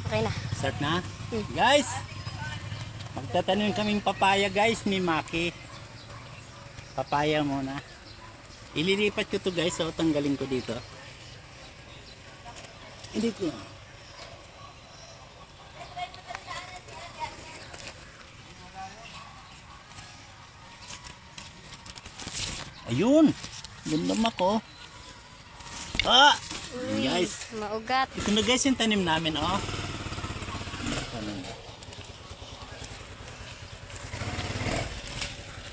Okay na. Start na? Guys, magtatanim kaming papaya guys ni Maki. Papaya muna. Ililipat ko to guys, so tanggalin ko dito. Hindi ko. Ayun, ganda mako. Ah, guys. Maugat. Ito na guys yung tanim namin, oh.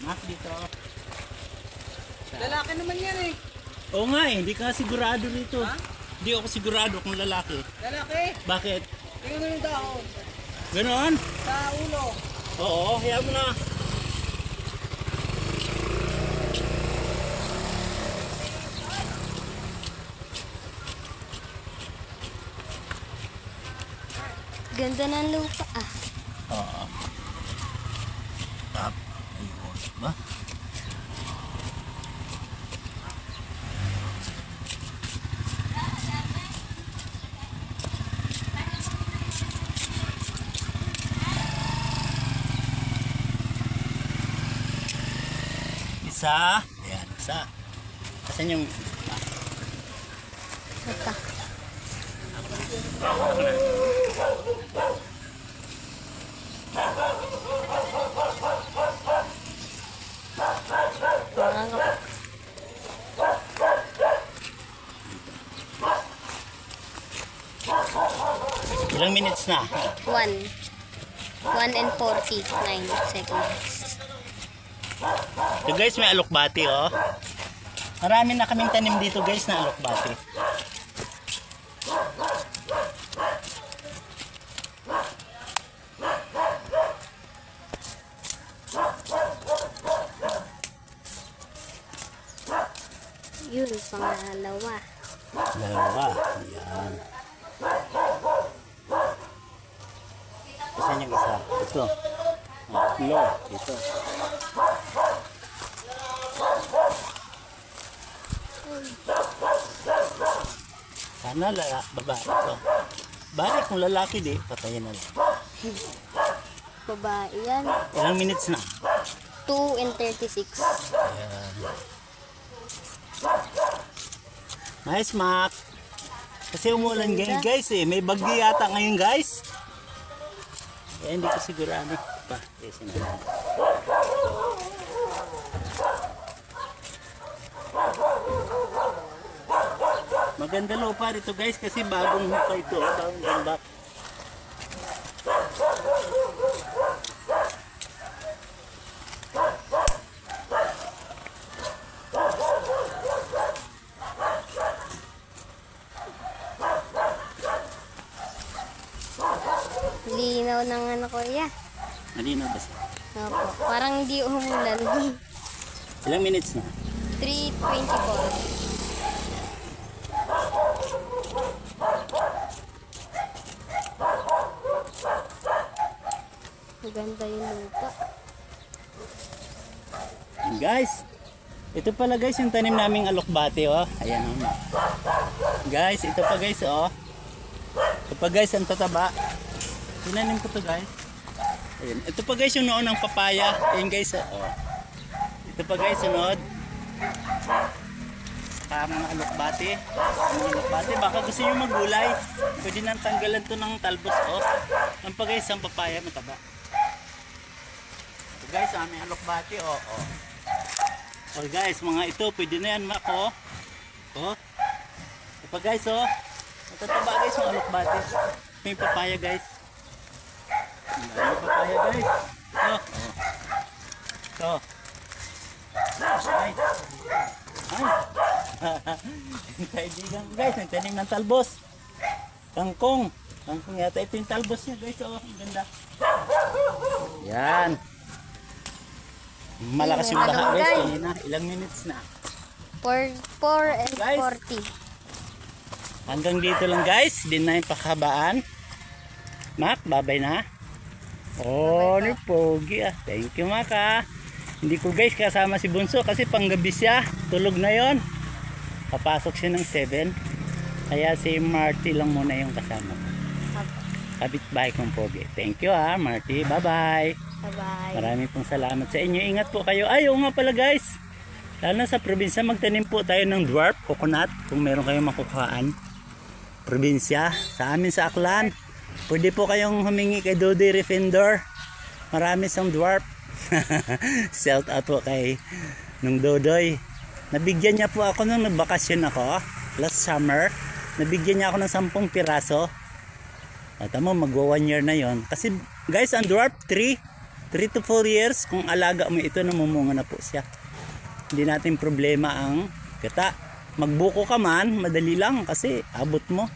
Mak dito. Lalaki naman yan eh. Oo nga eh, hindi ka sigurado dito. Ha? Hindi ako sigurado kung lalaki. Lalaki. Bakit? Tingnan mo yung dahon. Ganon? Sa ulo. Oo, kaya mo na. Ganda ng lupa ah. Oo. Tap. Ayun. Ba? Isa. Ayan, isa. Asan yung... Ito. Ilang minutes na? 1 and 49 seconds. So guys, may alokbati oh. Marami na kaming tanim dito guys na alokbati. Yun, pangalawa. Dalawa. Ayan. Saan yung isa? Ito. Tatlo. Ito. Sana babae ito. Balik kung lalaki di, patayin na lang. Babae yan. Ilang minutes na? 2 and 36. Ayan. Nice, Mac. Kasi umulan ngayon guys eh. May bagyo yata ngayon guys. Eh, hindi ko sigurado. Pa, kasi na. Maganda lupa dito guys kasi bagong lupa ito. Bagong ganda. Linaw ng ano ko ya. Malinaw ba siya? Opo. Parang hindi umulan. Ilang minutes na? 3:24. Maganda yung lupa. Guys, ito pala guys yung tanim naming alokbate oh. Ayan oh. Guys, ito pa guys oh. Ito pa guys ang tataba. Tinanim ko to guys. Ayan. Ito pa guys yung noon ng papaya. Ayan guys oh. Ito pa guys sunod. Saka mga alokbate. Mga alokbate. Baka gusto nyo maggulay. Pwede nang tanggalan to ng talbos oh. Ang pa guys ang papaya mataba. Ito guys aming alokbate oh. Oh guys, mga ito, pwede na yan, mako. Oh. Ito pa guys, oh. Matataba guys yung alokbate. May papaya guys. May papaya guys. Oh. So. Ay. Kaibigan guys, nagtanim ng talbos. Kangkong. Kangkong yata ito yung talbos niya guys. Oh, ang ganda. Yan. Malakas yung baha guys, kanina. Ilang minutes na? 4 and Guys. 40. Hanggang dito lang guys, din na yung pakabaan. Mac, babay na. Oh, ni pogi ah. Thank you Mac ah. Hindi ko guys kasama si Bunso kasi panggabi siya. Tulog na yon. Papasok siya ng 7. Kaya si Marty lang muna yung kasama ko. Kapitbahay kong pogi. Thank you Marty. Bye-bye. Bye-bye. Maraming pong salamat sa inyo. Ingat po kayo. Ay, oo nga pala guys. Lalo na sa probinsya, magtanim po tayo ng dwarf coconut kung meron kayong makukuhaan. Probinsya, sa amin sa Aklan. Pwede po kayong humingi kay Dodi Refender. Marami sang dwarf. Shout out po kay nung Dodoy. Nabigyan niya po ako nung nagbakasyon ako last summer. Nabigyan niya ako ng 10 piraso. At mo magwa 1 year na yon. Kasi guys, ang dwarf 3 to 4 years kung alaga mo ito, namumunga na po siya. Hindi natin problema ang kita. Magbuko ka man, madali lang kasi abot mo.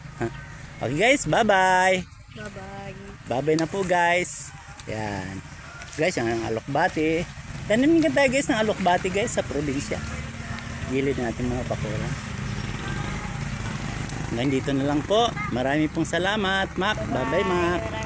Okay guys, bye-bye. Bye-bye. Bye-bye na po guys. Yan. Guys, ang alokbati. Tanim nga tayo guys ng alokbati guys sa probinsya. Gilid natin mga bakuran. Hanggang dito na lang po. Marami pong salamat, Mac. Bye-bye, Mac.